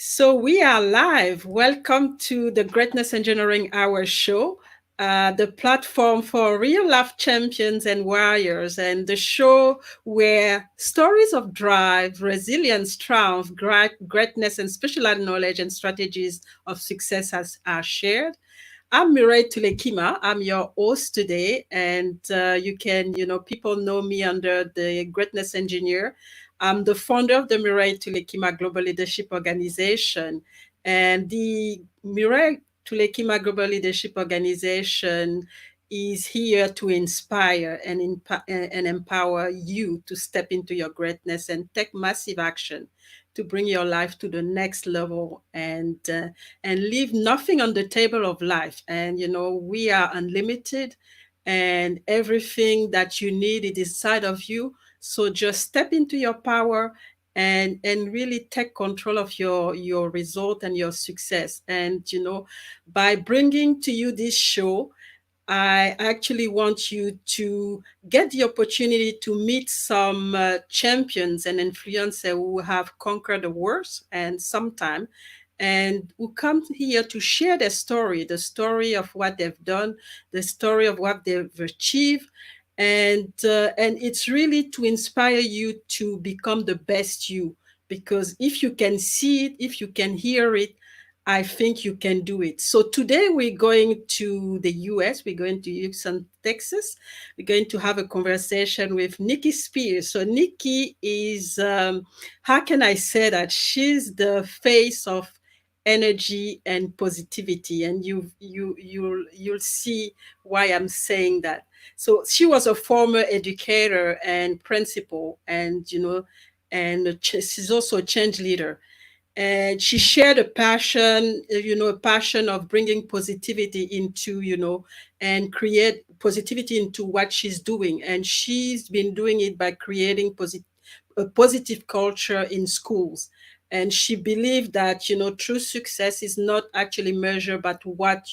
So we are live. Welcome to the Greatness Engineering Hour show, the platform for real life champions and warriors, and the show where stories of drive, resilience, triumph, greatness, and specialized knowledge and strategies of success are shared. I'm Mireille Tulekima. I'm your host today, and people know me under the Greatness Engineer. I'm the founder of the Mireille Tulekima Global Leadership Organization, and the Mireille Tulekima Global Leadership Organization is here to inspire and empower you to step into your greatness and take massive action to bring your life to the next level and leave nothing on the table of life. And we are unlimited, and everything that you need is inside of you. So just step into your power and really take control of your result and your success. And by bringing to you this show, I actually want you to get the opportunity to meet some champions and influencers who have conquered the worst and sometime, and who come here to share their story, the story of what they've done, the story of what they've achieved. And it's really to inspire you to become the best you, because if you can see it, if you can hear it, I think you can do it. So today we're going to the US. We're going to Houston, Texas. We're going to have a conversation with Niki Spears. So Niki is, how can I say that? She's the face of energy and positivity, and you'll see why I'm saying that. So she was a former educator and principal, and she's also a change leader, and she shared a passion of bringing positivity into, and create positivity into what she's doing. And she's been doing it by creating a positive culture in schools. And she believed that, true success is not actually measured by what,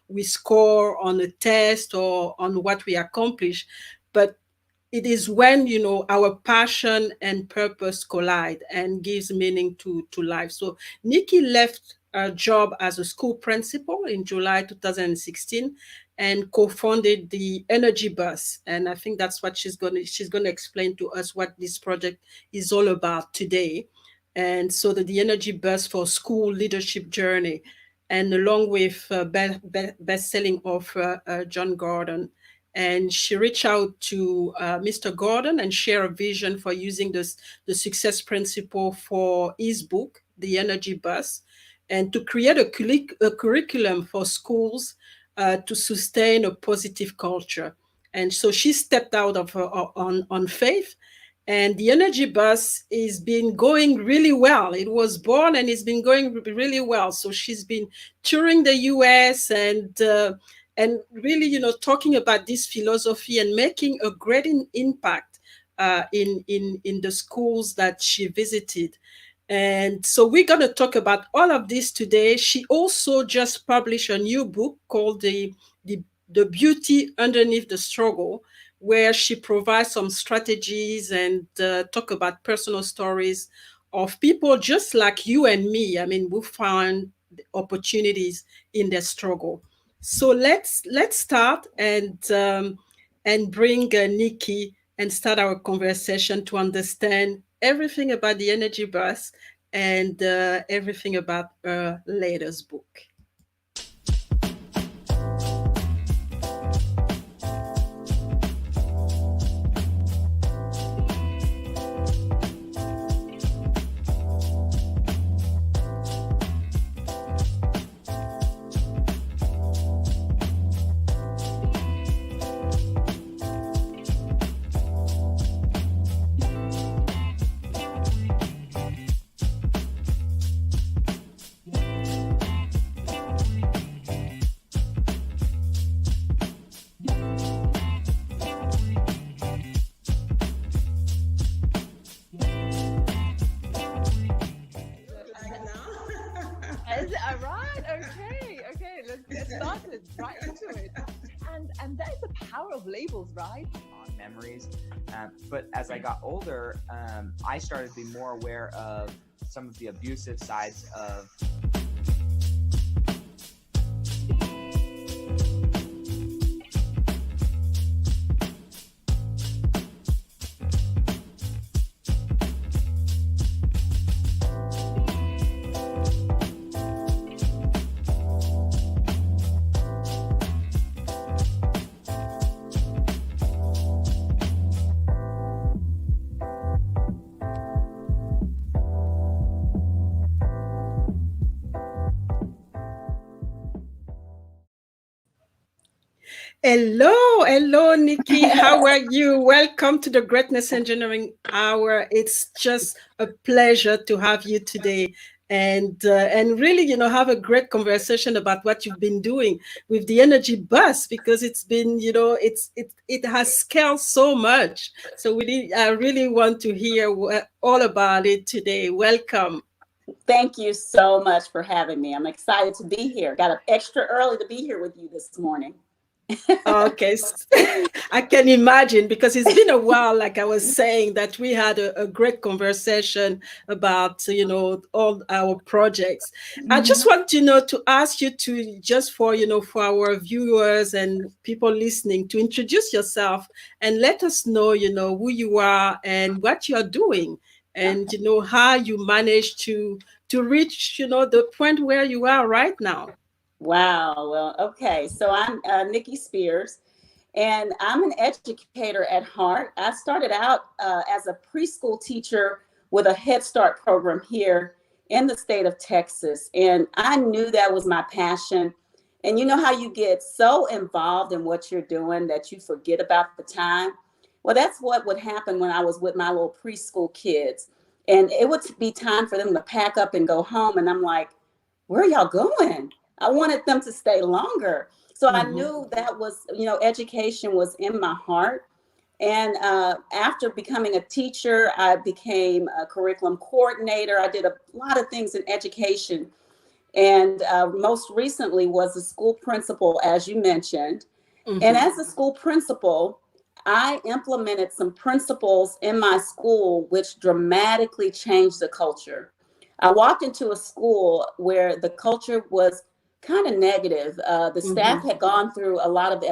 we score on a test or on what we accomplish, but it is when our passion and purpose collide and gives meaning to life. So Nikki left her job as a school principal in July 2016 and co-founded the Energy Bus. And I think that's what she's going to explain to us what this project is all about today. And so the Energy Bus for School Leadership Journey, and along with best-selling author Jon Gordon. And she reached out to Mr. Gordon and share a vision for using the success principle for his book, The Energy Bus, and to create a curriculum for schools to sustain a positive culture. And so she stepped out of her on faith, and the Energy Bus is been going really well. It was born and it's been going really well. So she's been touring the US and really, talking about this philosophy and making a great impact in the schools that she visited. And so we're going to talk about all of this today. She also just published a new book called the, the Beauty Underneath the Struggle, where she provides some strategies and talk about personal stories of people just like you and me. I mean, who found opportunities in their struggle. So let's start and bring Nikki and start our conversation to understand everything about the Energy Bus and everything about her latest book. Is it all right? Okay, let's get started right into it. And that is the power of labels, right? On memories. But as I got older, I started to be more aware of some of the abusive sides of Hello, Niki. How are you? Welcome to the Greatness Engineering Hour. It's just a pleasure to have you today, and really, have a great conversation about what you've been doing with the energy bus, because it's been, it has scaled so much. So I really want to hear all about it today. Welcome. Thank you so much for having me. I'm excited to be here. Got up extra early to be here with you this morning. Okay, I can imagine, because it's been a while, like I was saying, that we had a great conversation about, all our projects. I just want to ask you to, just for our viewers and people listening, to introduce yourself and let us know, who you are and what you're doing, and, how you managed to reach, the point where you are right now. Wow. Well, okay. So I'm Niki Spears, and I'm an educator at heart. I started out as a preschool teacher with a Head Start program here in the state of Texas. And I knew that was my passion. And you know how you get so involved in what you're doing that you forget about the time? Well, that's what would happen when I was with my little preschool kids. And it would be time for them to pack up and go home. And I'm like, where are y'all going? I wanted them to stay longer. So I knew that was, education was in my heart. And after becoming a teacher, I became a curriculum coordinator. I did a lot of things in education. And most recently was a school principal, as you mentioned. And as a school principal, I implemented some principles in my school which dramatically changed the culture. I walked into a school where the culture was kind of negative. The staff had gone through a lot of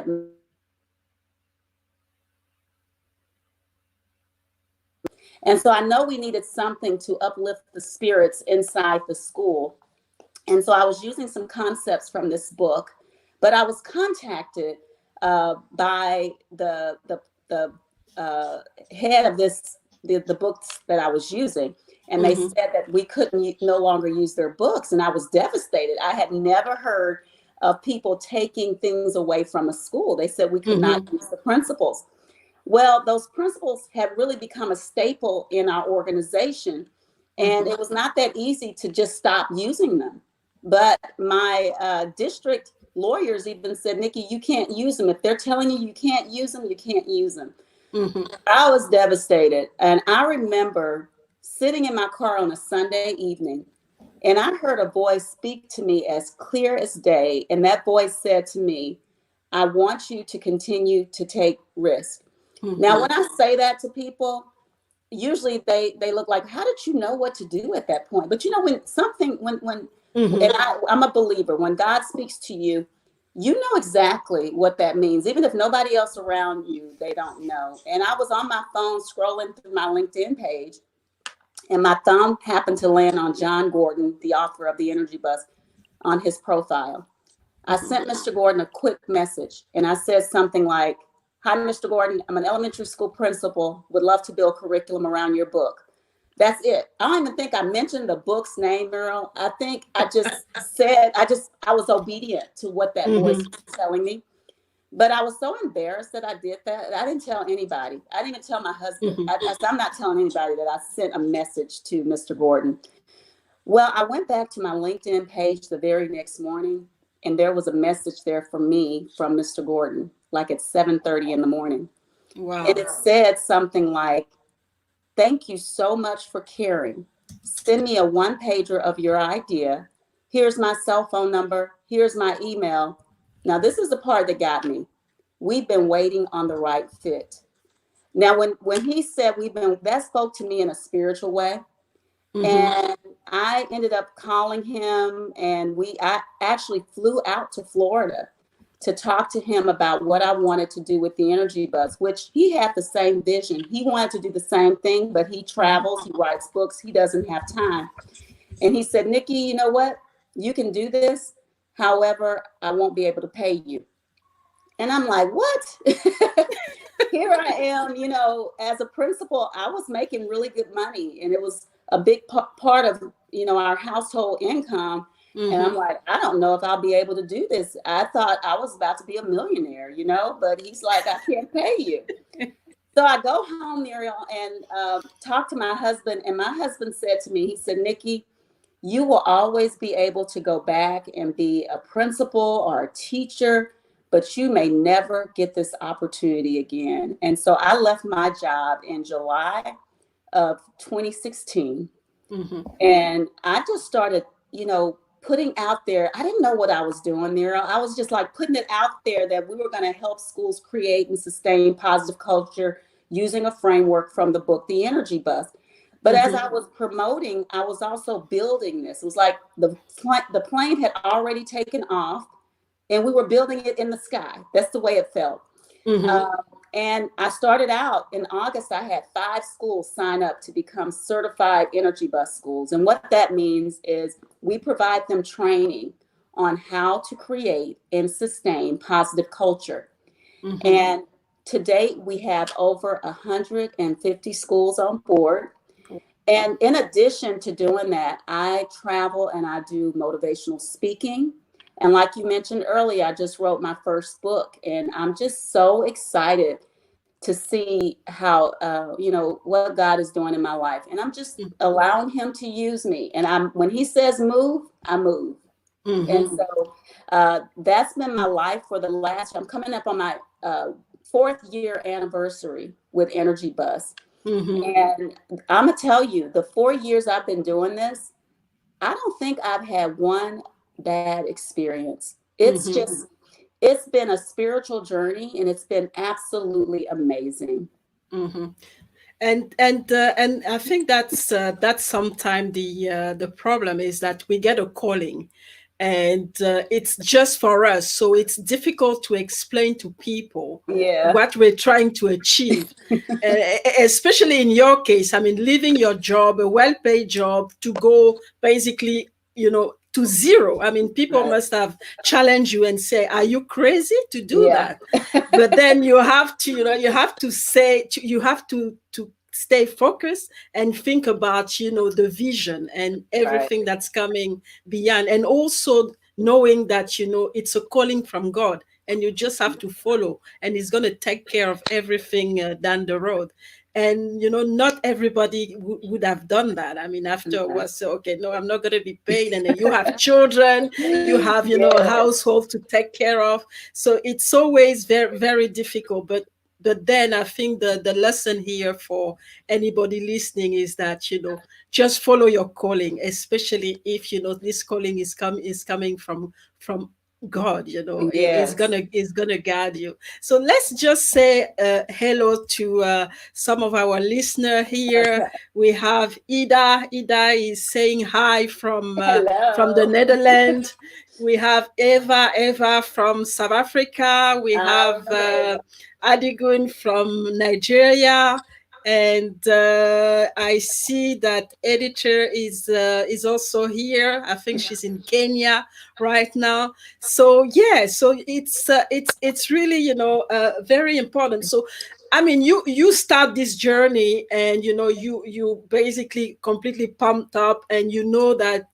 and so I know we needed something to uplift the spirits inside the school. And so I was using some concepts from this book, but I was contacted by the head of the books that I was using. And they said that we couldn't no longer use their books. And I was devastated. I had never heard of people taking things away from a school. They said we could not use the principles. Well, those principles have really become a staple in our organization. And it was not that easy to just stop using them. But my district lawyers even said, Niki, you can't use them. If they're telling you can't use them, you can't use them. I was devastated. And I remember sitting in my car on a Sunday evening, and I heard a voice speak to me as clear as day. And that voice said to me, I want you to continue to take risk. Now, when I say that to people, usually they look like, how did you know what to do at that point? But and I'm a believer, when God speaks to you, you know exactly what that means. Even if nobody else around you, they don't know. And I was on my phone scrolling through my LinkedIn page, and my thumb happened to land on Jon Gordon, the author of The Energy Bus, on his profile. I sent Mr. Gordon a quick message, and I said something like, hi, Mr. Gordon, I'm an elementary school principal, would love to build curriculum around your book. That's it. I don't even think I mentioned the book's name, Meryl. I think I just said, I was obedient to what that voice was telling me. But I was so embarrassed that I did that. I didn't tell anybody. I didn't even tell my husband. I'm not telling anybody that I sent a message to Mr. Gordon. Well, I went back to my LinkedIn page the very next morning, and there was a message there for me from Mr. Gordon, like at 7:30 in the morning. Wow. And it said something like, thank you so much for caring. Send me a one-pager of your idea. Here's my cell phone number. Here's my email. Now, this is the part that got me. we've been waiting on the right fit. Now, when he said that spoke to me in a spiritual way. And I ended up calling him, and I actually flew out to Florida to talk to him about what I wanted to do with the Energy Bus, which he had the same vision. He wanted to do the same thing, but he travels, he writes books, he doesn't have time. And he said, Nikki, you know what? You can do this. However, I won't be able to pay you. And I'm like, what? Here I am, as a principal, I was making really good money, and it was a big part of, our household income. And I'm like, I don't know if I'll be able to do this. I thought I was about to be a millionaire, but he's like, I can't pay you. So I go home, Muriel, and talk to my husband. And my husband said to me, he said, Nikki, you will always be able to go back and be a principal or a teacher, but you may never get this opportunity again. And so I left my job in July of 2016. And I just started, putting out there. I didn't know what I was doing, Muriel. I was just like putting it out there that we were going to help schools create and sustain positive culture using a framework from the book, The Energy Bus. But as I was promoting, I was also building this. It was like the plane had already taken off, and we were building it in the sky. That's the way it felt. And I started out in August. I had 5 schools sign up to become certified Energy Bus schools. And what that means is we provide them training on how to create and sustain positive culture. And to date, we have over 150 schools on board. And in addition to doing that, I travel and I do motivational speaking. And like you mentioned earlier, I just wrote my first book, and I'm just so excited to see how, what God is doing in my life. And I'm just allowing him to use me. And when he says move, I move. And so that's been my life for I'm coming up on my 4th year anniversary with Energy Bus. And I'm going to tell you, the 4 years I've been doing this, I don't think I've had one bad experience. It's it's been a spiritual journey, and it's been absolutely amazing. And I think that's sometimes the problem is that we get a calling, and it's just for us, so it's difficult to explain to people what we're trying to achieve. Especially in your case, I mean, leaving your job, a well-paid job, to go basically, to zero. I mean, people must have challenged you and say, are you crazy to do that? But then you have to, you have to say, you have to stay focused and think about, the vision and everything that's coming beyond. And also knowing that, it's a calling from God, and you just have to follow, and he's going to take care of everything down the road. And, not everybody would have done that. I mean, after it was, okay, no, I'm not going to be paid. And then you have children, you have, a household to take care of. So it's always very, very difficult. But then I think the lesson here for anybody listening is that, just follow your calling, especially if, this calling is coming from God, is gonna guide you. So let's just say hello to some of our listeners here. We have Ida. Ida is saying hi from the Netherlands. We have Eva from South Africa. We have Adigun from Nigeria. And I see that editor is also here. I think she's in Kenya right now. So so it's really very important. So I mean, you start this journey, and you basically completely pumped up, and that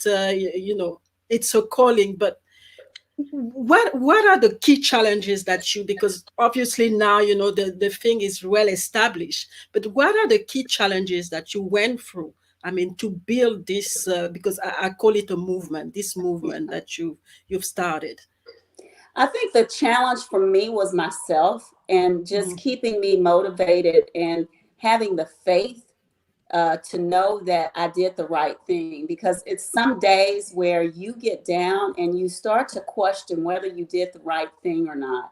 it's a calling, but what are the key challenges that because obviously now the thing is well established, but what are the key challenges that you went through, I mean, to build this because I call it a movement, this movement that you've started? I think the challenge for me was myself, and just keeping me motivated and having the faith to know that I did the right thing, because it's some days where you get down and you start to question whether you did the right thing or not.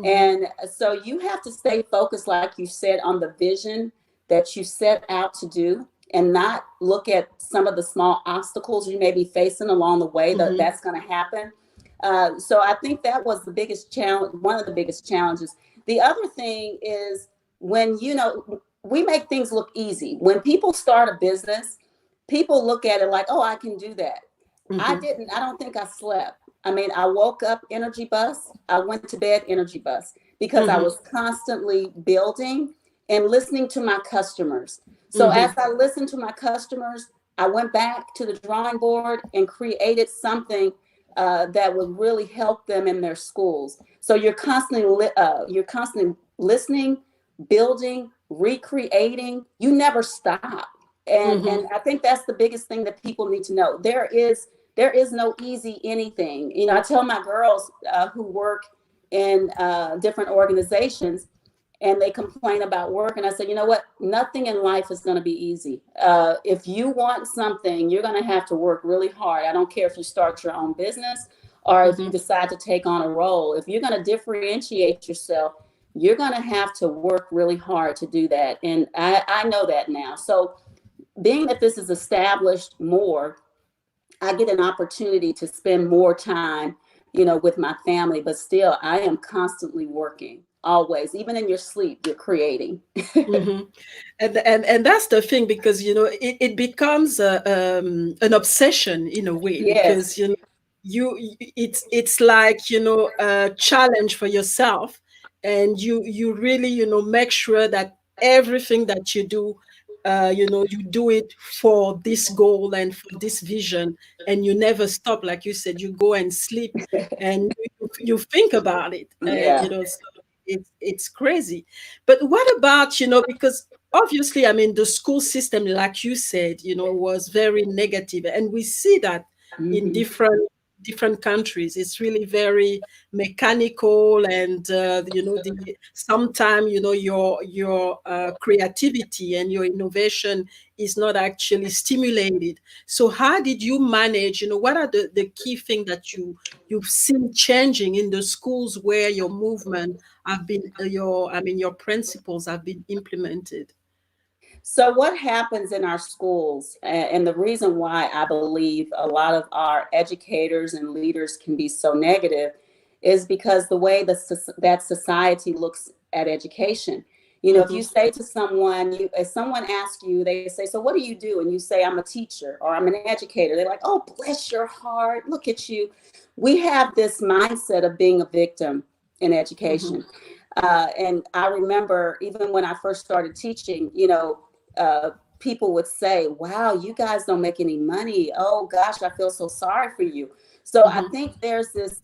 And so you have to stay focused, like you said, on the vision that you set out to do, and not look at some of the small obstacles you may be facing along the way that's going to happen. So I think that was the biggest challenge, one of the biggest challenges. The other thing is when, we make things look easy. When people start a business, people look at it like, oh, I can do that. I don't think I slept. I mean, I woke up energy bus. I went to bed energy bus, because I was constantly building and listening to my customers. So as I listened to my customers, I went back to the drawing board and created something that would really help them in their schools. So you're constantly listening, building, recreating. You never stop. And I think that's the biggest thing that people need to know. There is no easy anything. I tell my girls who work in different organizations, and they complain about work, and I say, you know what? Nothing in life is going to be easy. If you want something, you're going to have to work really hard. I don't care if you start your own business or if you decide to take on a role. If you're going to differentiate yourself, you're going to have to work really hard to do that. And I know that now. So being that this is established more, I get an opportunity to spend more time, with my family, but still I am constantly working, always. Even in your sleep, you're creating. And that's the thing, because it becomes an obsession in a way, Yes. because it's like a challenge for yourself, and you really make sure that everything that you do, you do it for this goal and for this vision, and you never stop. Like you said, you go and sleep, and you think about it, and Yeah. so it's crazy. But what about, because obviously, I mean, the school system, like you said, was very negative, and we see that in Hmm. different countries. It's really very mechanical, and the sometimes your creativity and your innovation is not actually stimulated. So how did you manage? What are the key things that you've seen changing in the schools where your movement have been your principles have been implemented? So what happens in our schools, and the reason why I believe a lot of our educators and leaders can be so negative, is because the way that society looks at education. If you say to someone, if someone asks you, they say, so what do you do? And you say, I'm a teacher or I'm an educator. They're like, oh, bless your heart. Look at you. We have this mindset of being a victim in education. And I remember even when I first started teaching, people would say, wow, you guys don't make any money. Oh gosh, I feel so sorry for you. So I think there's this,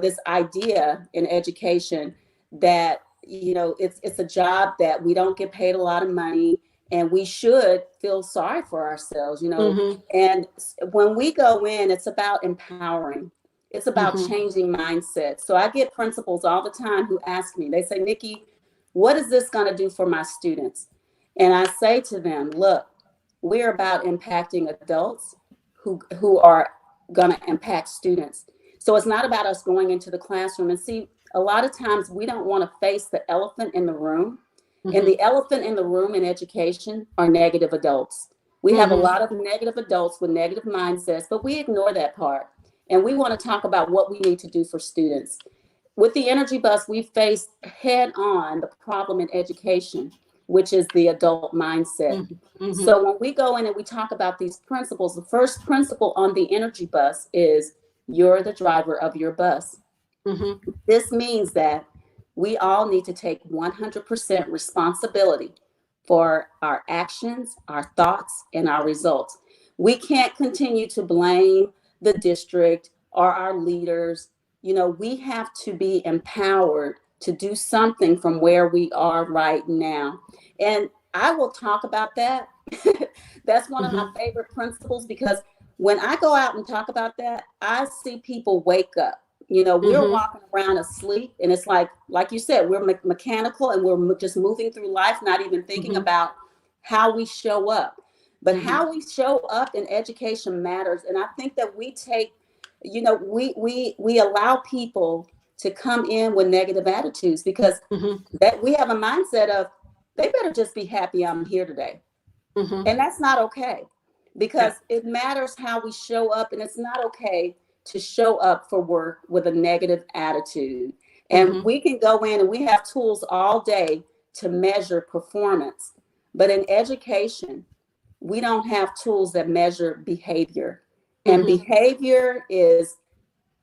this idea in education that, it's a job that we don't get paid a lot of money, and we should feel sorry for ourselves. And when we go in, it's about empowering. It's about changing mindsets. So I get principals all the time who ask me, they say, Niki, what is this going to do for my students? And I say to them, look, we're about impacting adults who are going to impact students. So it's not about us going into the classroom. And see, a lot of times we don't want to face the elephant in the room. And the elephant in the room in education are negative adults. We have a lot of negative adults with negative mindsets, but we ignore that part. And we want to talk about what we need to do for students. With the Energy Bus, we face head on the problem in education, which is the adult mindset. So when we go in and we talk about these principles, the first principle on the Energy Bus is you're the driver of your bus. This means that we all need to take 100% responsibility for our actions, our thoughts, and our results. We can't continue to blame the district or our leaders. We have to be empowered to do something from where we are right now. And I will talk about that. That's one of my favorite principles, because when I go out and talk about that, I see people wake up. We're walking around asleep, and it's like you said, we're mechanical, and we're just moving through life, not even thinking about how we show up. But how we show up in education matters. And I think that we take, we allow people to come in with negative attitudes, because Mhm. that we have a mindset of they better just be happy I'm here today. Mhm. And that's not okay, Yeah. because it matters how we show up, and it's not okay to show up for work with a negative attitude. And Mhm. we can go in and we have tools all day to measure performance. But in education, we don't have tools that measure behavior. And Mhm. behavior is,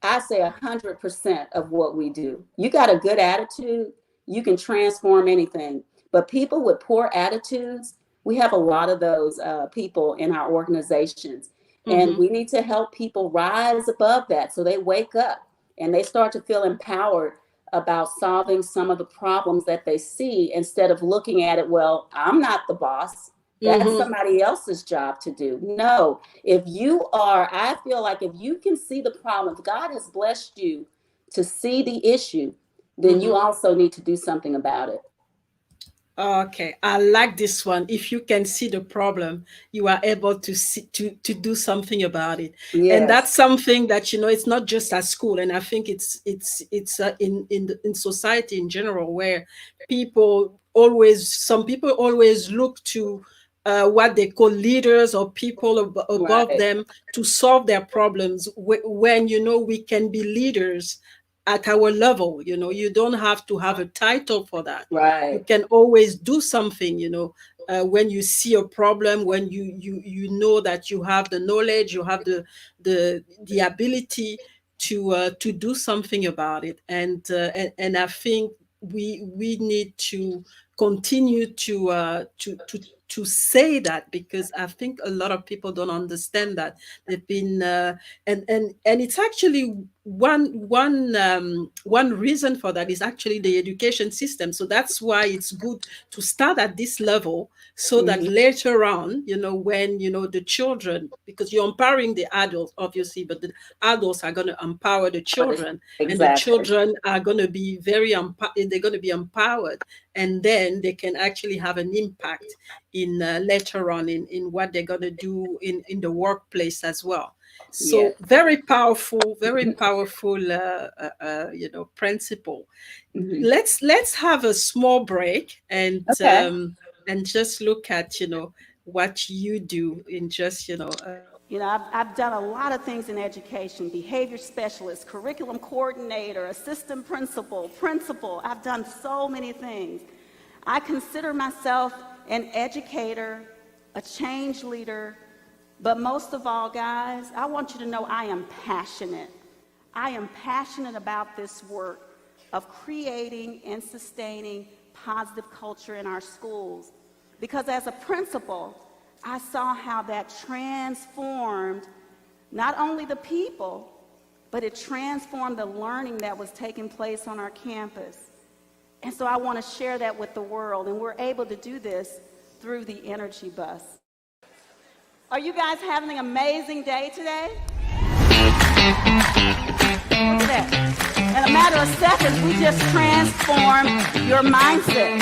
I say, 100% of what we do. You got a good attitude, you can transform anything. But people with poor attitudes, we have a lot of those people in our organizations. And Mhm. we need to help people rise above that so they wake up and they start to feel empowered about solving some of the problems that they see, instead of looking at it, well, I'm not the boss. That's Mhm. somebody else's job to do. No, if you are, I feel like if you can see the problem, if God has blessed you to see the issue, then you Mhm. also need to do something about it. Okay, I like this one. If you can see the problem, you are able to see to do something about it, and Yes, that's something that it's not just at school, and I think it's in society in general, where some people always look to what they call leaders or people above right, them to solve their problems. When we can be leaders at our level. You don't have to have a title for that. You right. can always do something. When you see a problem, when you know that you have the knowledge, you have the ability to do something about it. And I think we need to continue to say that, because I think a lot of people don't understand that. They've been and it's actually one reason for that is actually the education system. So that's why it's good to start at this level, so that Mhm. later on, when the children, because you're empowering the adults obviously, but the adults are going to empower the children, and the Exactly. children are going to be they're going to be empowered, and then they can actually have an impact in later on in what they're going to do in the workplace as well. Yes. So very powerful principle. Mhm. Let's have a small break, Okay. and just look at what you do in just You know, I've done a lot of things in education: behavior specialist, curriculum coordinator, assistant principal, principal. I've done so many things. I consider myself an educator, a change leader, but most of all, guys, I want you to know I am passionate. I am passionate about this work of creating and sustaining positive culture in our schools. Because as a principal, I saw how that transformed not only the people, but it transformed the learning that was taking place on our campus. And so I want to share that with the world, and we're able to do this through the Energy Bus. Are you guys having an amazing day today? Look at that. In a matter of seconds, we just transformed your mindset.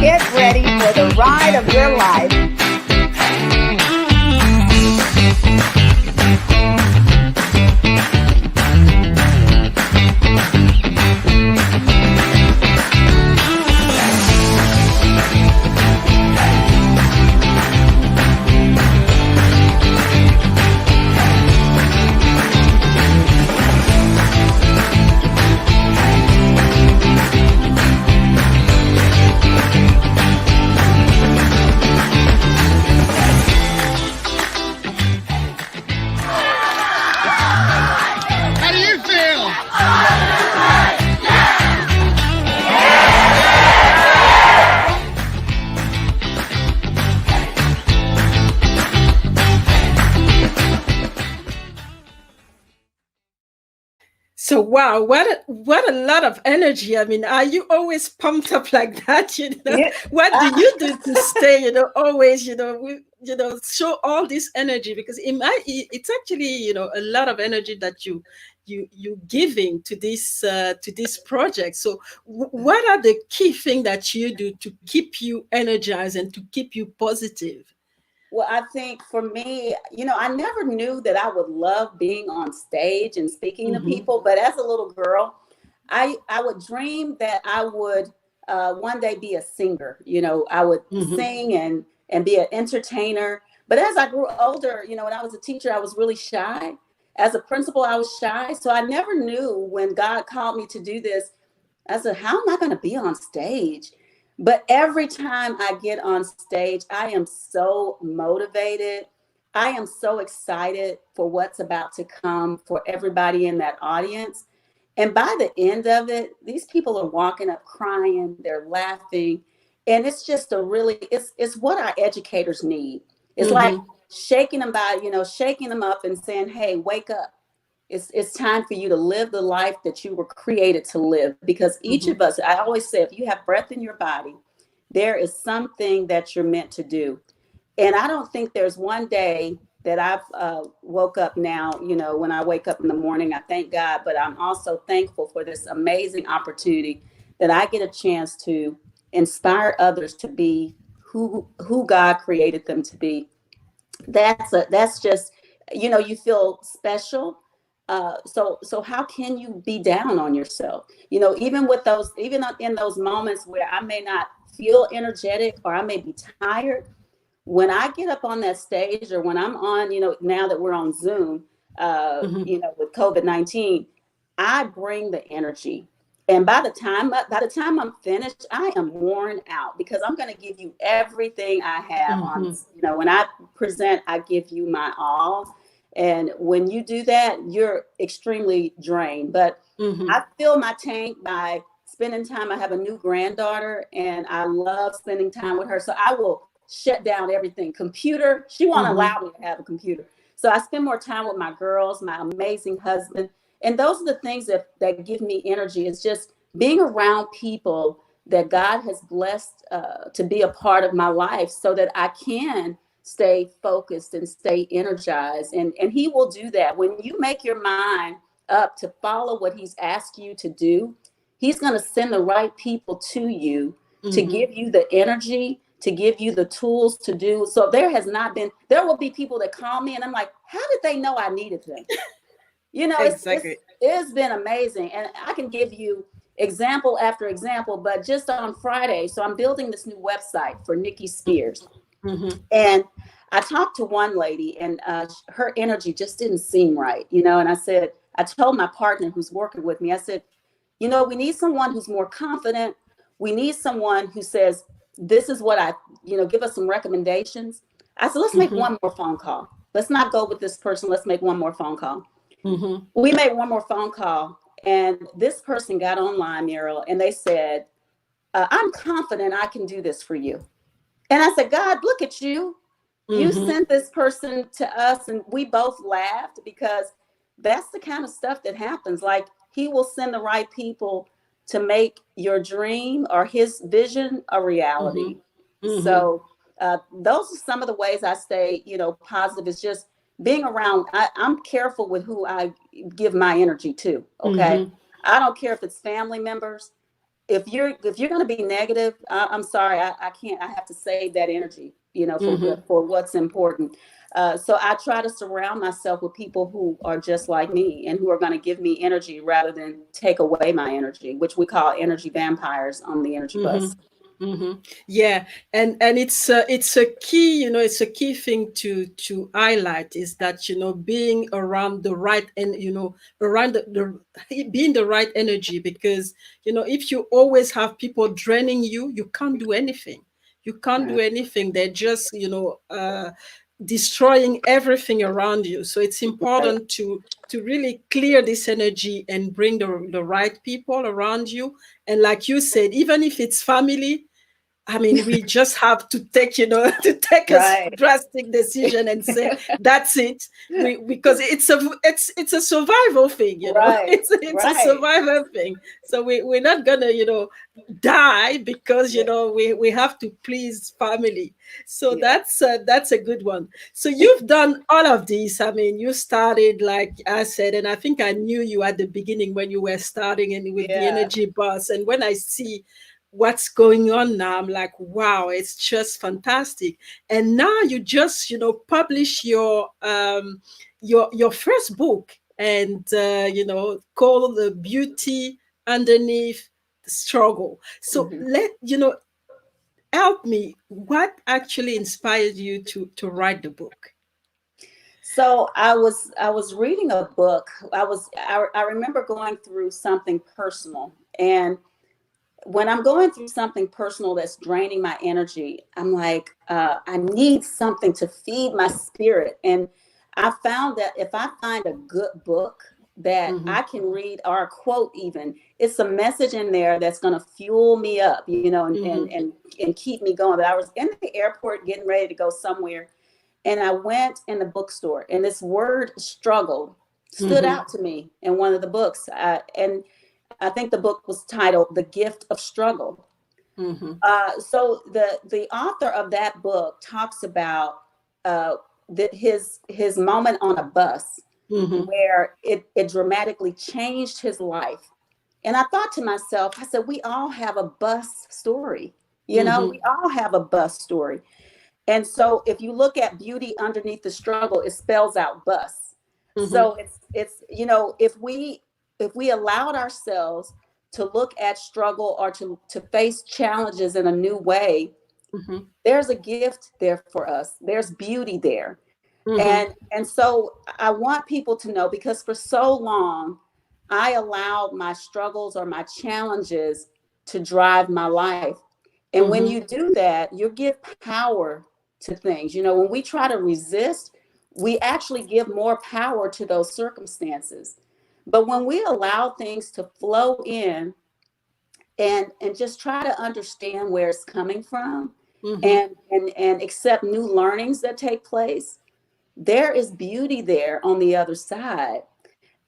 Get ready for the ride of your life. How do you feel? So wow, what a lot of energy. I mean, are you always pumped up like that? Yeah. What do you do to stay, always, show all this energy? Because it's actually, a lot of energy that you giving to this project. So what are the key things that you do to keep you energized and to keep you positive? Well, I think for me, I never knew that I would love being on stage and speaking to Mm-hmm. people. But as a little girl, I would dream that I would one day be a singer. I would Mm-hmm. sing and be an entertainer. But as I grew older, when I was a teacher, I was really shy. As a principal, I was shy. So I never knew when God called me to do this. I said, how am I going to be on stage? But every time I get on stage, I am so motivated. I am so excited for what's about to come for everybody in that audience. And by the end of it, these people are walking up crying, they're laughing. And it's just it's what our educators need. It's like Mm-hmm. shaking them up and saying, hey, wake up. It's time for you to live the life that you were created to live, because each Mm-hmm. of us, I always say, if you have breath in your body, there is something that you're meant to do. And I don't think there's one day that I've woke up now, when I wake up in the morning, I thank God, but I'm also thankful for this amazing opportunity that I get a chance to inspire others to be who God created them to be. That's just, you feel special. So how can you be down on yourself? Even in those moments where I may not feel energetic or I may be tired, when I get up on that stage, or when I'm on, now that we're on Zoom, Mm-hmm. with COVID-19, I bring the energy. And by the time I'm finished, I am worn out, because I'm going to give you everything I have on. Mm-hmm. When I present, I give you my all. And when you do that, you're extremely drained. But Mm-hmm. I fill my tank by spending time. I have a new granddaughter, and I love spending time with her. So I will shut down everything. Computer, she won't Mm-hmm. allow me to have a computer. So I spend more time with my girls, my amazing husband. And those are the things that give me energy. It's just being around people that God has blessed to be a part of my life, so that I can stay focused and stay energized. And he will do that. When you make your mind up to follow what he's asked you to do, he's going to send the right people to you to Mm-hmm. give you the energy, to give you the tools to do. So there will be people that call me and I'm like, how did they know I needed them? Exactly. It's been amazing. And I can give you example after example, but just on Friday, so I'm building this new website for Niki Spears. Mm-hmm. And I talked to one lady, and her energy just didn't seem right, and I told my partner who's working with me, I said, we need someone who's more confident. We need someone who says, this is what give us some recommendations. I said, let's make Mm-hmm. one more phone call. Let's not go with this person. Let's make one more phone call. Mm-hmm. We made one more phone call, and this person got online, Muriel, and they said, I'm confident I can do this for you. And I said, God, look at you. You Mm-hmm. sent this person to us, and we both laughed, because that's the kind of stuff that happens. Like, he will send the right people to make your dream or his vision a Mm-hmm. reality. Mm-hmm. So those are some of the ways I stay, positive. It's just being around. I'm careful with who I give my energy to. Okay. Mm-hmm. I don't care if it's family members. If you're going to be negative, I'm sorry, I can't. I have to save that energy, Mm-hmm. for what's important. So I try to surround myself with people who are just like me, and who are going to give me energy rather than take away my energy, which we call energy vampires on the energy Mm-hmm. bus. Mm-hmm. Yeah, and it's a key, it's a key thing to highlight, is that being around the right, and around being the right energy, because if you always have people draining you, you can't do anything. You can't do Right. anything. They're just destroying everything around you. So it's Right. important to really clear this energy and bring the right people around you. And like you said, even if it's family, I mean, we just have to take, to take a Right. drastic decision and say that's it. Because it's a survival thing, Right. It's a Right. survival thing. So we're not gonna, die because Yeah. we have to please family. So Yeah. that's a good one. So you've done all of this. I mean, you started, like I said, and I think I knew you at the beginning when you were starting, and with the Yeah. energy bus. And when I see what's going on now. I'm like, wow, it's just fantastic. And now you just, publish your first book, and called The Beauty Underneath the Struggle. So Mhm. help me, what actually inspired you to write the book? So I was reading a book. I remember going through something personal, and when I'm going through something personal that's draining my energy, I'm like, I need something to feed my spirit. And I found that if I find a good book that Mm-hmm. I can read, or a quote even, it's a message in there that's going to fuel me up, Mm-hmm. and keep me going. But I was in the airport getting ready to go somewhere, and I went in the bookstore, and this word struggle stood Mm-hmm. out to me in one of the books. And I think the book was titled The Gift of Struggle. Mm-hmm. So the author of that book talks about his moment on a bus Mm-hmm. where it dramatically changed his life. And I thought to myself, I said, we all have a bus story. We Mm-hmm. all have a bus story. And so if you look at beauty underneath the struggle, it spells out bus. Mm-hmm. So it's if we allowed ourselves to look at struggle, or to face challenges in a new way, Mm-hmm. there's a gift there for us. There's beauty there. Mm-hmm. And so I want people to know, because for so long I allowed my struggles or my challenges to drive my life. And when Mm-hmm. you do that, you give power to things. When we try to resist, we actually give more power to those circumstances. But when we allow things to flow in, and just try to understand where it's coming from, Mm-hmm. and accept new learnings that take place, there is beauty there on the other side.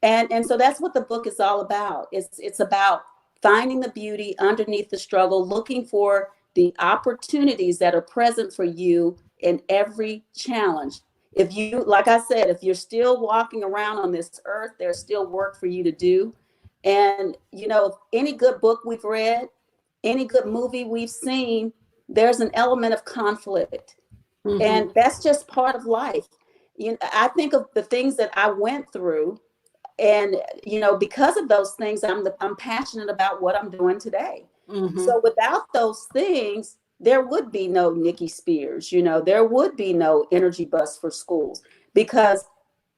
And so that's what the book is all about. It's about finding the beauty underneath the struggle, looking for the opportunities that are present for you in every challenge. If you, like I said, if you're still walking around on this earth, there's still work for you to do. And any good book we've read, any good movie we've seen, there's an element of conflict. Mm-hmm. And that's just part of life. I think of the things that I went through, and because of those things, I'm passionate about what I'm doing today. Mm-hmm. So without those things, there would be no Niki Spears. There would be no energy bus for schools, because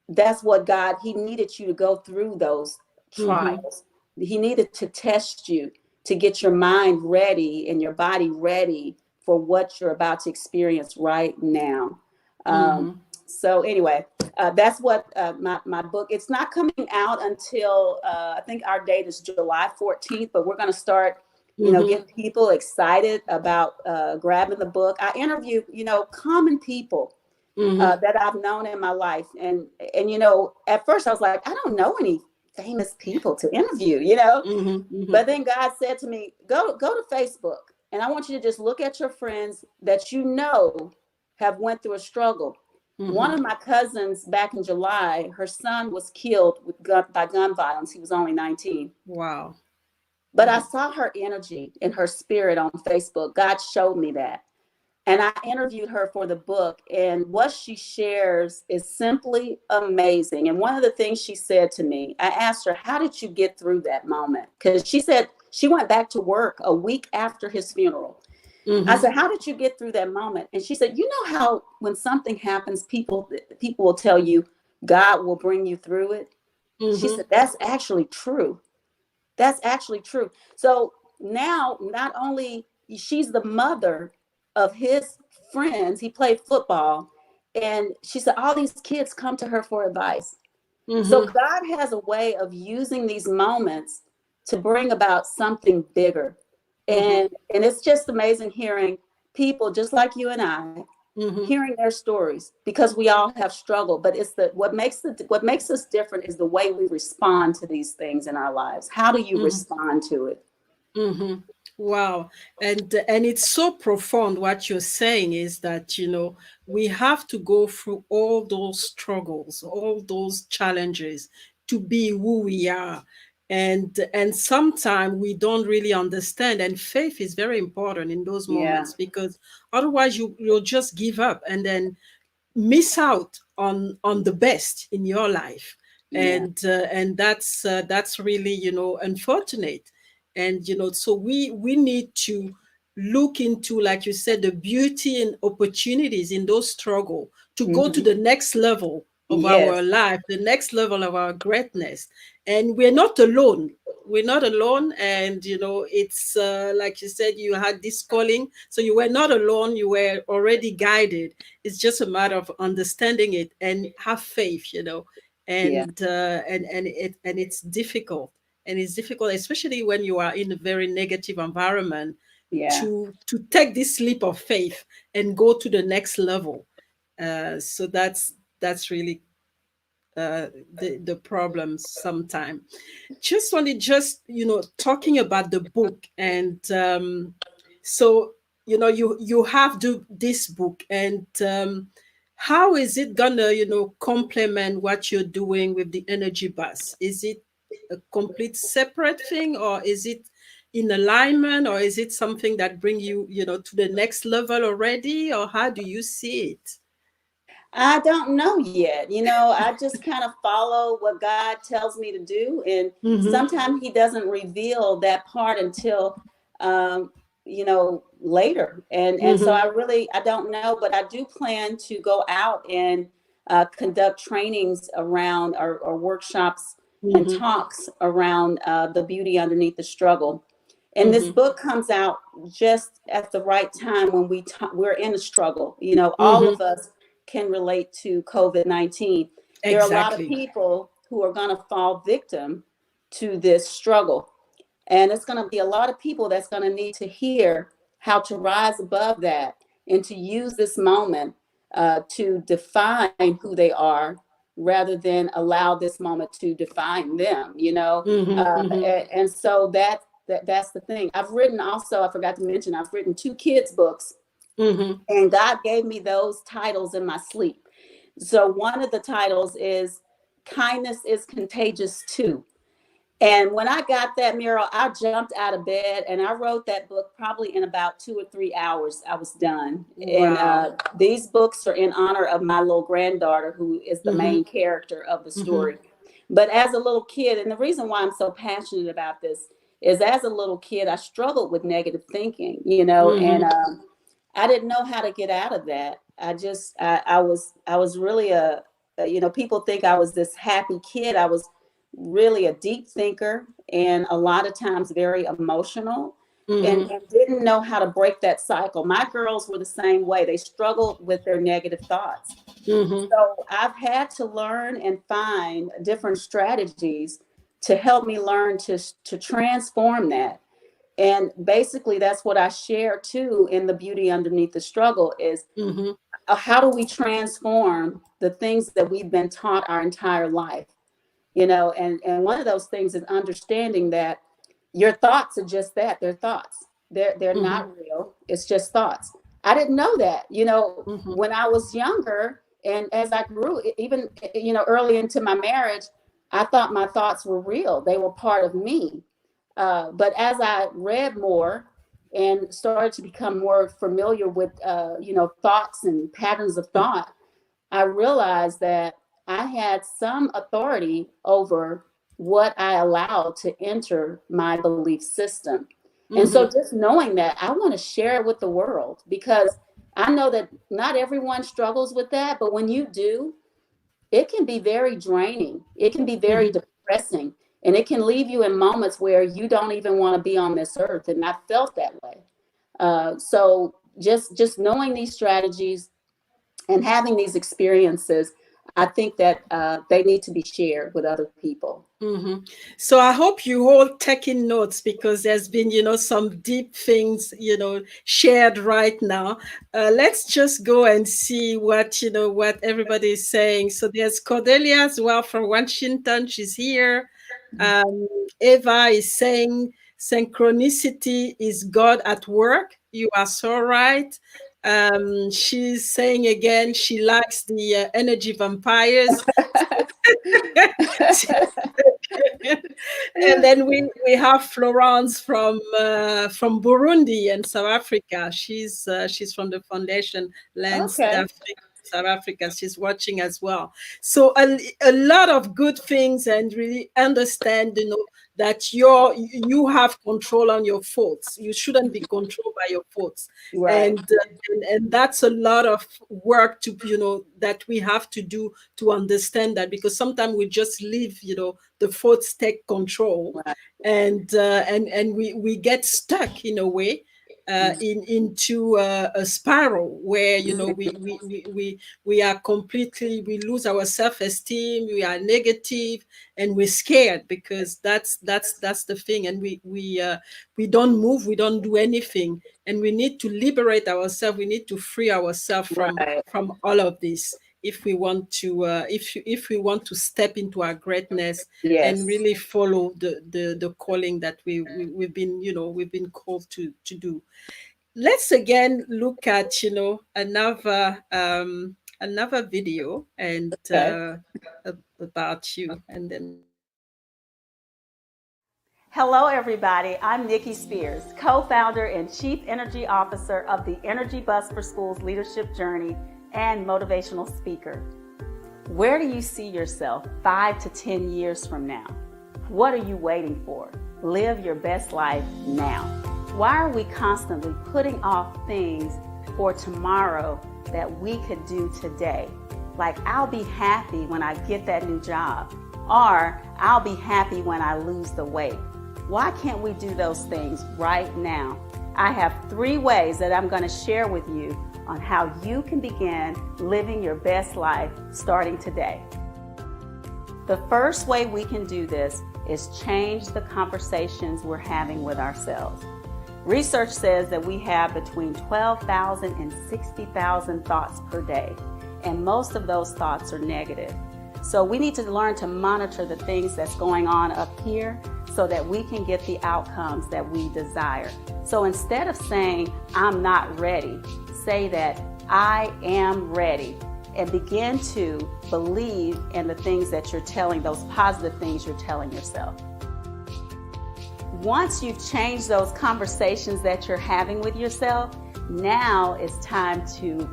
that's what God, he needed you to go through those Mm-hmm. trials. He needed to test you, to get your mind ready and your body ready for what you're about to experience right now. Um, Mm-hmm. so anyway, that's what my book, it's not coming out until I think our date is July 14th, but we're going to start, Mm-hmm. getting people excited about grabbing the book. I interview, common people Mm-hmm. that I've known in my life. And at first I was like, I don't know any famous people to interview, Mm-hmm. but then God said to me, go to Facebook, and I want you to just look at your friends that have went through a struggle. One Mm-hmm. of my cousins back in July, her son was killed by gun violence. He was only 19. Wow. But I Mm-hmm. saw her energy and her spirit on Facebook. God showed me that. And I interviewed her for the book, and what she shares is simply amazing. And one of the things she said to me, I asked her, how did you get through that moment? Because she said she went back to work a week after his funeral. I Mm-hmm. said, how did you get through that moment? And she said, how when something happens, people will tell you God will bring you through it. She Mm-hmm. said, that's actually true. That's actually true. So now, not only she's the mother of his friends, he played football, and she said all these kids come to her for advice. So Mm-hmm. God has a way of using these moments to bring about something bigger. Mm-hmm. And it's just amazing hearing people just like you and I, Mm-hmm. hearing their stories, because we all have struggled. But it's what makes us different is the way we respond to these things in our lives. How do you Mm-hmm. respond to it? Mm-hmm. Wow. And it's so profound. What you're saying is that, we have to go through all those struggles, all those challenges to be who we are. and sometimes we don't really understand, and faith is very important in those Yeah. moments, because otherwise you'll just give up and then miss out on the best in your life. Yeah. And that's really, unfortunate. And so we need to look into, like you said, the beauty and opportunities in those struggle, to go to Hmm. the next level of our Yes. life, the next level of our greatness. And we're not alone. We're not alone. And it's like you said, you had this calling, so you were not alone, you were already guided. It's just a matter of understanding it and have faith, Yeah. and it's difficult. And it's difficult, especially when you are in a very negative environment, Yeah. to take this leap of faith and go to the next level. So that's really the problem sometimes. Just wanted, just talking about the book. And so you have this book. And how is it gonna complement what you're doing with the energy bus? Is it a complete separate thing, or is it in alignment, or is it something that bring you to the next level already, or how do you see it? I don't know yet. I just kind of follow what God tells me to do. And Mm-hmm. sometimes He doesn't reveal that part until, later. And so Mm-hmm. I don't know, but I do plan to go out and conduct trainings around, or workshops and Mm-hmm. talks around the beauty underneath the struggle. And this Mm-hmm. book comes out just at the right time when we're in a struggle. All Mm-hmm. of us can relate to COVID-19. There are a lot of Exactly. people who are going to fall victim to this struggle. And it's going to be a lot of people that's going to need to hear how to rise above that and to use this moment to define who they are, rather than allow this moment to define them. Mm-hmm. Mm-hmm. And so that's the thing. I've written also, I forgot to mention, I've written 2 kids' books, Mm-hmm. and God gave me those titles in my sleep. So one of the titles is Kindness is Contagious Too. And when I got that mural, I jumped out of bed and I wrote that book probably in about 2 or 3 hours. I was done. And Wow. these books are in honor of my little granddaughter, who is the Mm-hmm. main character of the Mm-hmm. story. But as a little kid, and the reason why I'm so passionate about this is, as a little kid, I struggled with negative thinking, and Mm-hmm. I didn't know how to get out of that. I was really people think I was this happy kid. I was really a deep thinker, and a lot of times very emotional, and, Mm-hmm. and didn't know how to break that cycle. My girls were the same way. They struggled with their negative thoughts. Mm-hmm. So I've had to learn and find different strategies to help me learn to transform that. And basically that's what I share too in the beauty underneath the struggle is, Mm-hmm. how do we transform the things that we've been taught our entire life? And one of those things is understanding that your thoughts are just that, they're thoughts. They're Mm-hmm. not real. It's just thoughts. I didn't know that. Mm-hmm. When I was younger and as I grew, even early into my marriage, I thought my thoughts were real. They were part of me. But as I read more and started to become more familiar with thoughts and patterns of thought, I realized that I had some authority over what I allowed to enter my belief system. And so Mm-hmm. just knowing that, I want to share it with the world, because I know that not everyone struggles with that, but when you do, it can be very draining. It can be very Mm-hmm. depressing, and it can leave you in moments where you don't even want to be on this earth. And I felt that way. So just knowing these strategies and having these experiences, I think that they need to be shared with other people. Mm-hmm. So I hope you all taking notes, because there's been, some deep things, shared right now. Let's just go and see what everybody is saying. So there's Cordelia as well from Washington. She's here. Um, Eva is saying synchronicity is God at work. You are so right. She's saying again, she likes the energy vampires. And then we have Florence from Burundi and South Africa. She's from the Foundation Lens Okay. d'Afrique, South Africa. She's watching as well. So a lot of good things, and really understand, that you have control on your thoughts. You shouldn't be controlled by your thoughts, Right. and that's a lot of work to that we have to do to understand that, because sometimes we just leave the thoughts take control, Right. and we get stuck in a way, into a spiral where we are completely, we lose our self-esteem, we are negative, and we're scared, because that's the thing, and we don't move, we don't do anything, and we need to liberate ourselves, we need to free ourselves Right. from all of this, if we want to if we want to step into our greatness, and Yes. really follow the calling that we've been we've been called to do. Let's again look at another video, and Okay. about you, and then we can Hello, everybody. I'm Niki Spears, co founder and chief energy officer of the Energy Bus for Schools leadership journey and motivational speaker. Where do you see yourself 5 to 10 years from now? What are you waiting for? Live your best life now. Why are we constantly putting off things for tomorrow that we could do today? Like, I'll be happy when I get that new job, or I'll be happy when I lose the weight. Why can't we do those things right now? I have 3 ways that I'm going to share with you on how you can begin living your best life starting today. The first way we can do this is change the conversations we're having with ourselves. Research says that we have between 12,000 and 60,000 thoughts per day, and most of those thoughts are negative. So we need to learn to monitor the things that's going on up here so that we can get the outcomes that we desire. So instead of saying, I'm not ready, say that I am ready, and begin to believe in the things that you're telling, those positive things you're telling yourself. Once you've changed those conversations that you're having with yourself, now it's time to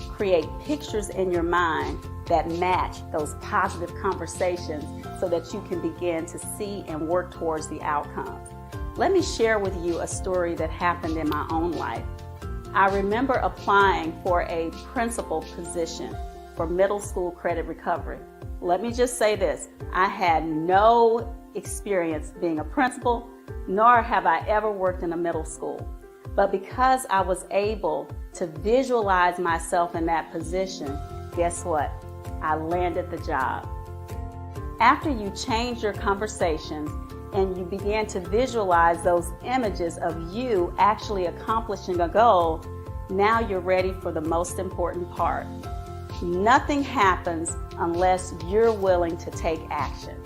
create pictures in your mind that match those positive conversations so that you can begin to see and work towards the outcomes. Let me share with you a story that happened in my own life. I remember applying for a principal position for middle school credit recovery. Let me just say this, I had no experience being a principal, nor have I ever worked in a middle school. But because I was able to visualize myself in that position, guess what? I landed the job. After you change your conversations and you begin to visualize those images of you actually accomplishing a goal, now you're ready for the most important part. Nothing happens unless you're willing to take action.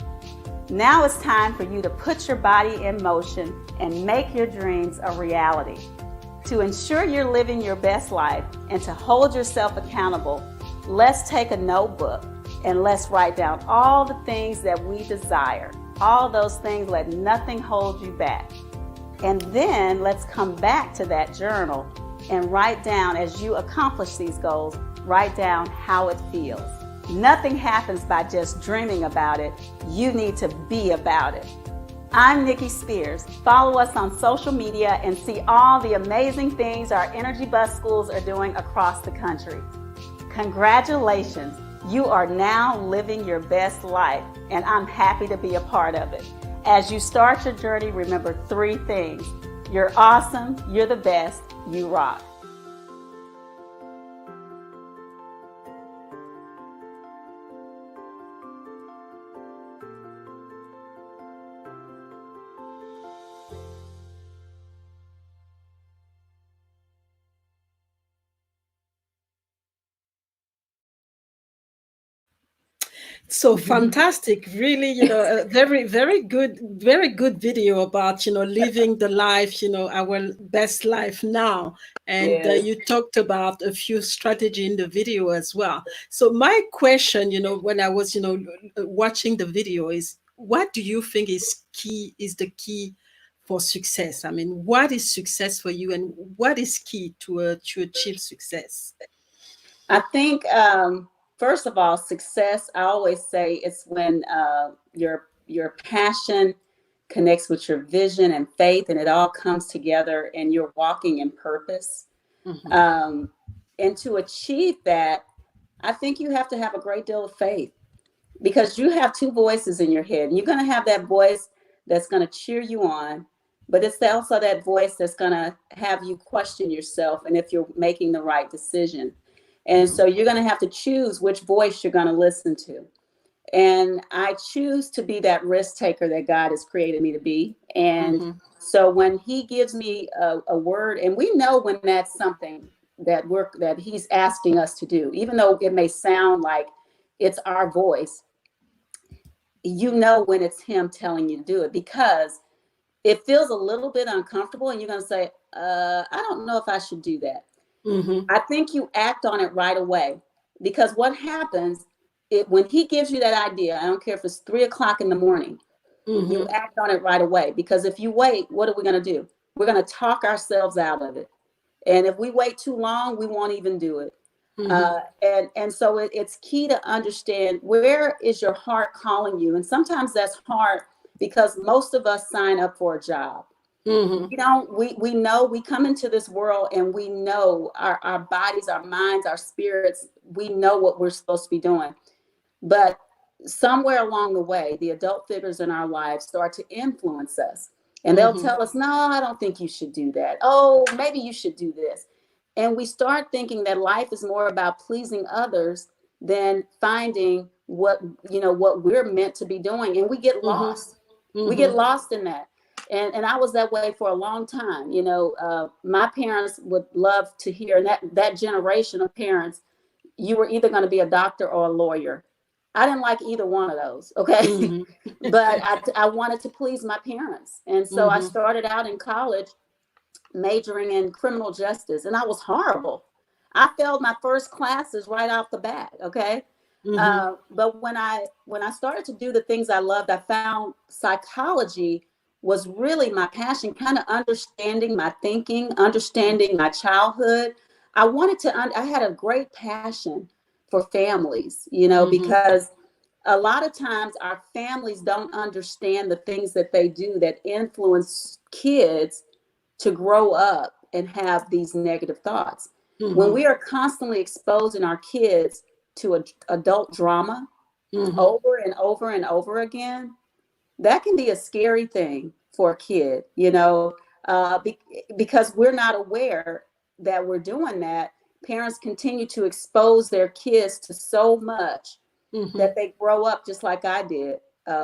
Now it's time for you to put your body in motion and make your dreams a reality. To ensure you're living your best life and to hold yourself accountable, let's take a notebook and let's write down all the things that we desire. All those things, let nothing hold you back. And then let's come back to that journal and write down, as you accomplish these goals, write down how it feels. Nothing happens by just dreaming about it. You need to be about it. I'm Niki Spears. Follow us on social media and see all the amazing things our Energy Bus schools are doing across the country. Congratulations. You are now living your best life, and I'm happy to be a part of it. As you start your journey, remember 3 things. You're awesome, you're the best, you rock. so fantastic, really, a very good video about living the life, our best life now. And Yes. you talked about a few strategy in the video as well. So my question, when I was watching the video, is what do you think is the key for success? I mean, what is success for you, and what is key to achieve success? I think, first of all, success, I always say it's when your passion connects with your vision and faith, and it all comes together and you're walking in purpose. Mm-hmm. Um, and to achieve that, I think you have to have a great deal of faith, because you have two voices in your head. And you're going to have that voice that's going to cheer you on, but it's also that voice that's going to have you question yourself and if you're making the right decision. And so you're going to have to choose which voice you're going to listen to. And I choose to be that risk taker that God has created me to be. And Mm-hmm. so when he gives me a word, and we know when that's something that he's asking us to do, even though it may sound like it's our voice, you know when it's him telling you to do it, because it feels a little bit uncomfortable and you're going to say, I don't know if I should do that. Mm-hmm. I think you act on it right away, because what happens when he gives you that idea, I don't care if it's 3 o'clock in the morning, you Mm-hmm. act on it right away. Because if you wait, what are we going to do? We're going to talk ourselves out of it. And if we wait too long, we won't even do it. Mm-hmm. And so it's key to understand, where is your heart calling you? And sometimes that's hard, because most of us sign up for a job. Mm-hmm. We know, we come into this world and we know our bodies, our minds, our spirits, we know what we're supposed to be doing. But somewhere along the way, the adult figures in our lives start to influence us. And they'll Mm-hmm. tell us, no, I don't think you should do that. Oh, maybe you should do this. And we start thinking that life is more about pleasing others than finding what we're meant to be doing. And we get Mm-hmm. lost. We Mm-hmm. get lost in that. And I was that way for a long time. My parents would love to hear, and that generation of parents, you were either going to be a doctor or a lawyer. I didn't like either one of those. Okay. Mm-hmm. But I wanted to please my parents. And so I Mm-hmm. started out in college majoring in criminal justice, and I was horrible. I failed my first classes right off the bat. Okay. Mm-hmm. But when I started to do the things I loved, I found psychology was really my passion, kind of understanding my thinking, understanding my childhood. I had a great passion for families, Mm-hmm. because a lot of times our families don't understand the things that they do that influence kids to grow up and have these negative thoughts. When Mm-hmm. we are constantly exposing our kids to adult drama Mm-hmm. over and over and over again, that can be a scary thing for a kid, because we're not aware that we're doing that. Parents continue to expose their kids to so much Mm-hmm. that they grow up just like I did,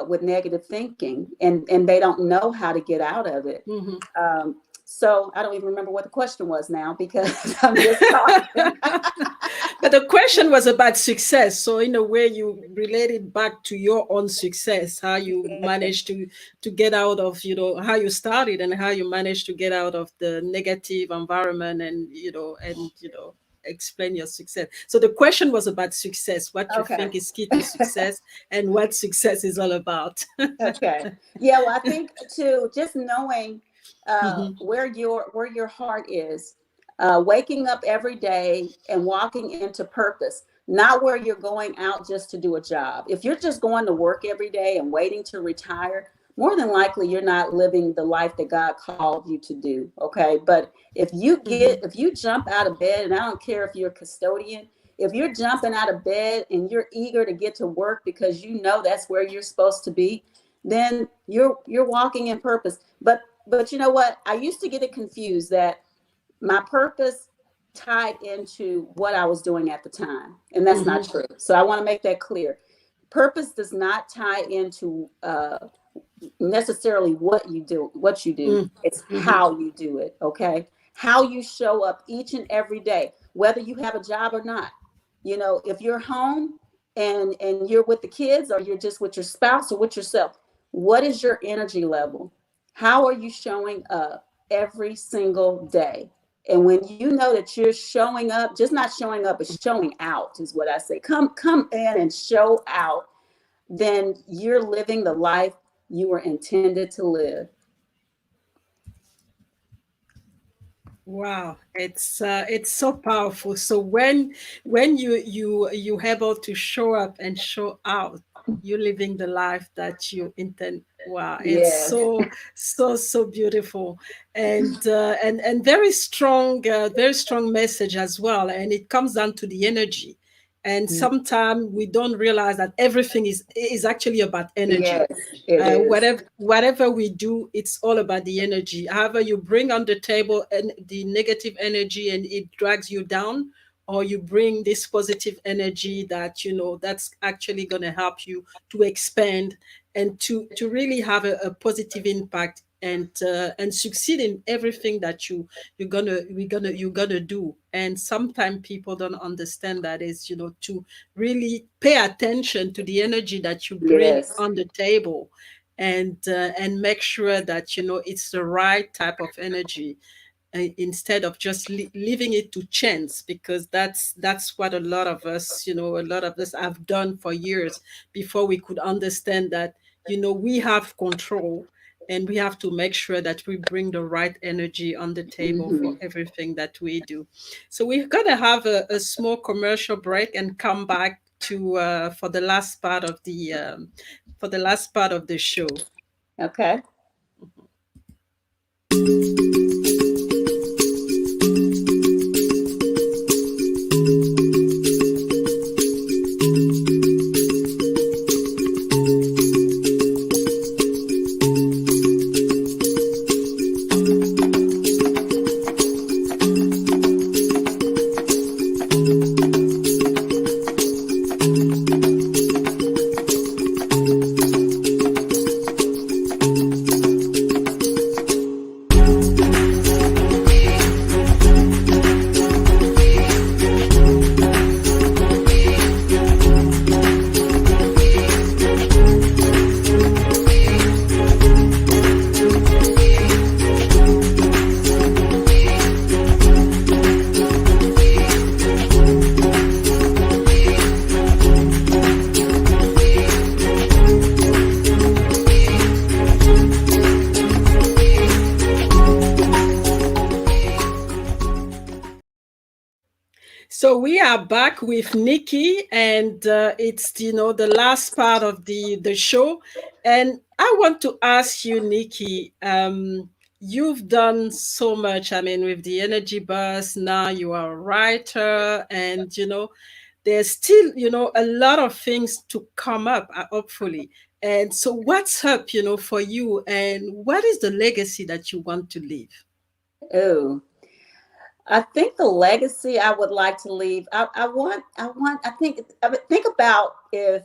with negative thinking, and they don't know how to get out of it. Mm-hmm. So I don't even remember what the question was now, because I'm just talking. But the question was about success. So in a way, you related back to your own success, how you managed to get out of, how you started and how you managed to get out of the negative environment, and explain your success. So the question was about success, what you Okay. think is key to success, and what success is all about. Okay. Yeah. Well, I think too, just knowing Mm-hmm. where your heart is, waking up every day and walking into purpose, not where you're going out just to do a job. If you're just going to work every day and waiting to retire, more than likely you're not living the life that God called you to do. Okay. But Mm-hmm. if you jump out of bed, and I don't care if you're a custodian, if you're jumping out of bed and you're eager to get to work because you know that's where you're supposed to be, then you're walking in purpose. But you know what? I used to get it confused that my purpose tied into what I was doing at the time, and that's not Mm-hmm. true. So I want to make that clear. Purpose does not tie into necessarily what you do. It's Mm-hmm. how you do it. Okay, how you show up each and every day, whether you have a job or not. If you're home and you're with the kids, or you're just with your spouse or with yourself, what is your energy level? How are you showing up every single day? And when you know that you're showing up, just not showing up, but showing out is what I say. Come in and show out. then you're living the life you were intended to live. Wow, it's so powerful. So when you able to show up and show out, you're living the life that you intend. Wow, it's Yes. so beautiful, and very strong message as well. And it comes down to the energy. And sometimes we don't realize that everything is actually about energy. Yes, it is. Whatever we do, it's all about the energy. However you bring on the table and the negative energy and it drags you down, or you bring this positive energy that that's actually going to help you to expand and to really have a positive impact and succeed in everything that you're gonna do. And sometimes people don't understand that is to really pay attention to the energy that you bring Yes. on the table, and make sure that it's the right type of energy, instead of just leaving it to chance, because that's what a lot of us have done for years before we could understand that we have control, and we have to make sure that we bring the right energy on the table for Hmm. everything that we do. So we're gonna have a small commercial break and come back to for the last part of the show. Okay. So we are back with Nikki, and it's the last part of the show, and I want to ask you, Nikki. You've done so much. I mean, with the energy bus, now you are a writer, and there's still a lot of things to come up, hopefully. And so, what's up, for you, and what is the legacy that you want to leave? Oh, I think the legacy I would like to leave. I think about if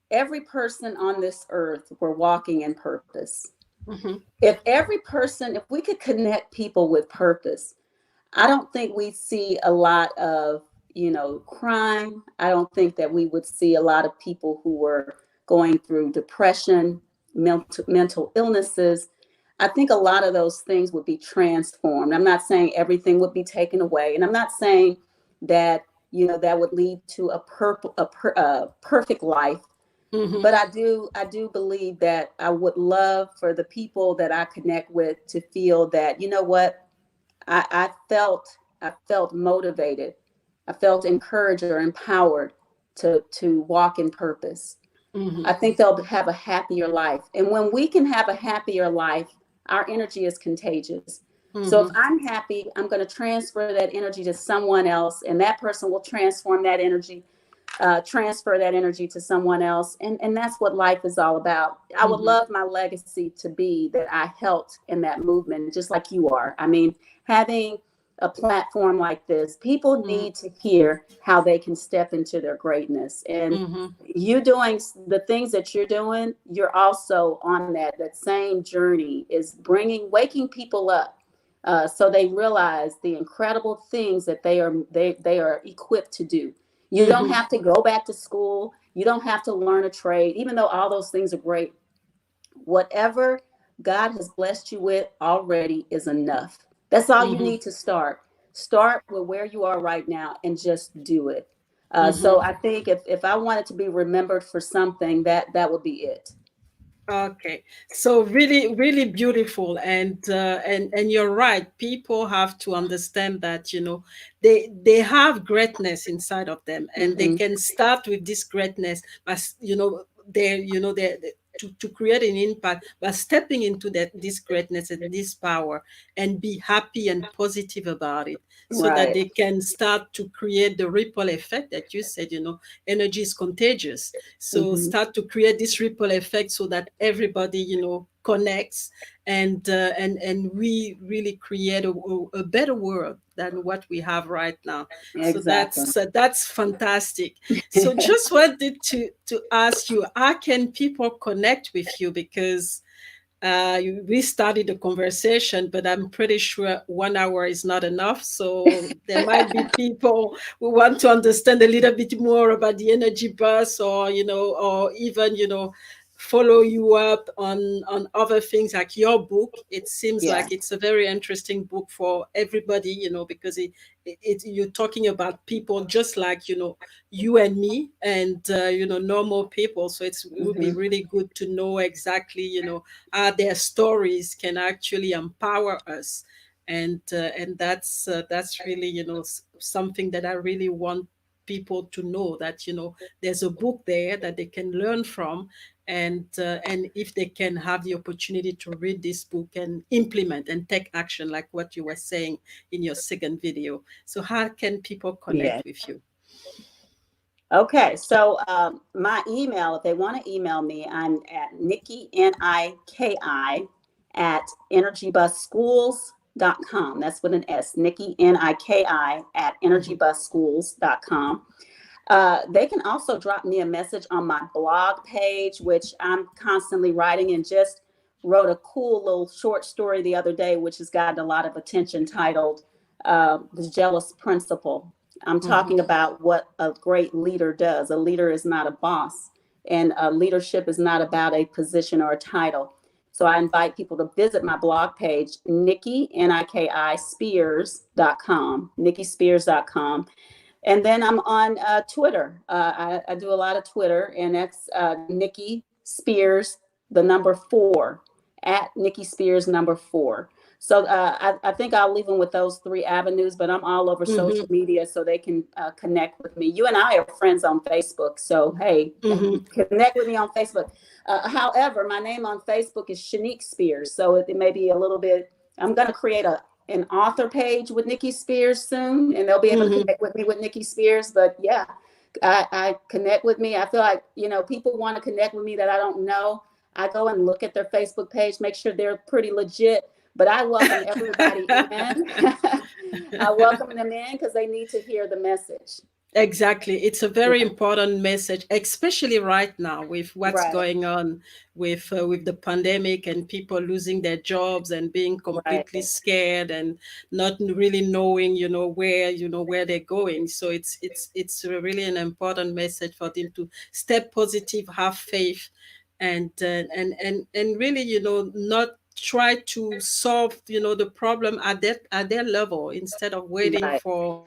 every person on this earth were walking in purpose. Hmm. If we could connect people with purpose, I don't think we'd see a lot of, crime. I don't think that we would see a lot of people who were going through depression, mental illnesses. I think a lot of those things would be transformed. I'm not saying everything would be taken away, and I'm not saying that that would lead to a perfect life. Hmm. But I do believe that I would love for the people that I connect with to feel that, you know what, I felt motivated. I felt encouraged or empowered to walk in purpose. Hmm. I think they'll have a happier life. And when we can have a happier life, our energy is contagious. So if Hmm. I'm happy, I'm going to transfer that energy to someone else, and that person will transfer that energy to someone else. And that's what life is all about. I would Hmm. love my legacy to be that I helped in that movement, just like you are. I mean, having a platform like this, people Hmm. need to hear how they can step into their greatness. And Hmm. you doing the things that you're doing, you're also on that same journey, is waking people up, so they realize the incredible things that they are equipped to do. You don't Hmm. have to go back to school. You don't have to learn a trade, even though all those things are great. Whatever God has blessed you with already is enough. That's all you Hmm. need to start. Start with where you are right now and just do it. So Mm-hmm. I think if I wanted to be remembered for something, that would be it. Okay, so really, really beautiful, and you're right. People have to understand that they have greatness inside of them, and they Hmm. can start with this greatness, but they to create an impact by stepping into this greatness and this power, and be happy and positive about it, so that Right. they can start to create the ripple effect that you said. Energy is contagious, so Hmm. start to create this ripple effect so that everybody connects, and we really create a better world than what we have right now. So Exactly. that's fantastic. So just wanted to ask you, how can people connect with you? Because we started the conversation, but I'm pretty sure 1 hour is not enough. So there might be people who want to understand a little bit more about the energy bus, or even follow you up on other things like your book. It seems Yeah. like it's a very interesting book for everybody, because you're talking about people just like you and me, and normal people. So it would be Hmm. really good to know exactly how their stories can actually empower us, and that's really something that I really want people to know, that there's a book there that they can learn from, and if they can have the opportunity to read this book and implement and take action, like what you were saying in your second video. So how can people Yeah. connect with you? Okay, so my email, if they want to email me, I'm at Niki, Niki, at energybusschools.com. That's with an S, Niki, Niki, at Mhm. energybusschools.com. They can also drop me a message on my blog page, which I'm constantly writing, and just wrote a cool little short story the other day, which has gotten a lot of attention, titled The Jealous Principal. I'm talking Mhm. about what a great leader does. A leader is not a boss, and leadership is not about a position or a title. So I invite people to visit my blog page, Niki, Niki, Spears.com, NikiSpears.com. And then I'm on Twitter. I do a lot of Twitter, and that's Niki Spears, the number four, at Niki Spears, number four. So I think I'll leave them with those three avenues, but I'm all over social Mhm. media so they can connect with me. You and I are friends on Facebook. So, hey, Mhm. connect with me on Facebook. However, my name on Facebook is Shanique Spears. So it may be a little bit, I'm going to create an author page with Niki Spears soon, and they'll be able to Mhm. connect with me with Niki Spears. But yeah, I connect with me. I feel like, people want to connect with me that I don't know. I go and look at their Facebook page, make sure they're pretty legit. But I welcome everybody in. I welcome them in because they need to hear the message. Exactly. It's a very Yeah, important message, especially right now with what's right, going on with the pandemic and people losing their jobs and being right, completely scared and not really knowing, where they're going. So it's really an important message for them to stay positive, have faith, and really, not try to solve, the problem at their level, instead of waiting right. for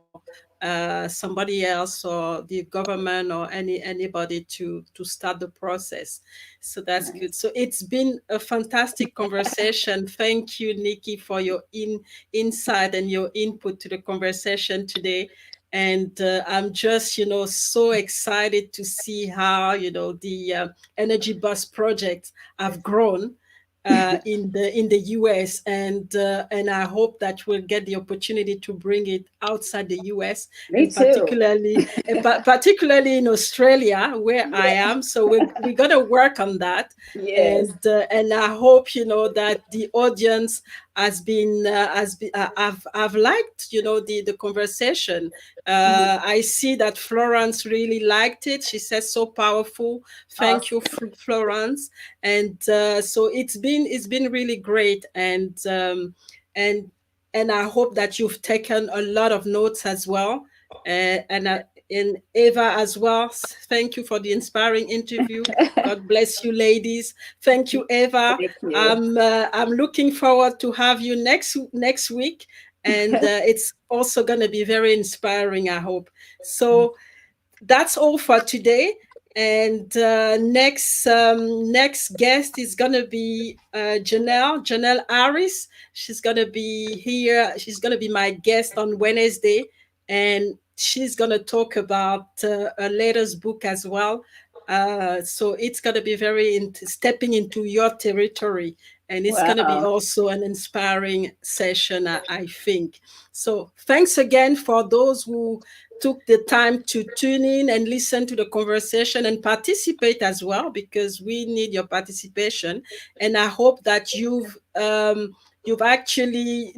somebody else or the government or anybody to start the process. So that's Right. good. So it's been a fantastic conversation. Thank you, Niki, for your insight and your input to the conversation today. And I'm just so excited to see how the energy bus projects have grown in the US, and I hope that we'll get the opportunity to bring it outside the US, Me and too. particularly in Australia where I Yeah. am. So we're gonna work on that, Yes. and I hope that the audience have liked the conversation. Mhm. I see that Florence really liked it. She says so powerful. Thank you, Awesome. Florence. And so it's been really great, and and I hope that you've taken a lot of notes as well, and Eva as well. Thank you for the inspiring interview. God bless you, ladies. Thank you, Eva. Thank you. I'm looking forward to have you next week, and it's also going to be very inspiring, I hope. So that's all for today. And next guest is gonna be Janelle Harris. She's gonna be here. She's gonna be my guest on Wednesday, and she's gonna talk about her latest book as well. So it's gonna be stepping into your territory, and it's gonna be Wow. also an inspiring session, I think. So thanks again for those who took the time to tune in and listen to the conversation and participate as well, because we need your participation. And I hope that you've actually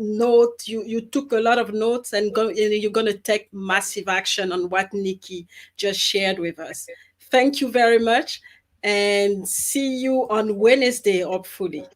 you took a lot of notes, and you're going to take massive action on what Niki just shared with us. Thank you very much, and see you on Wednesday, hopefully.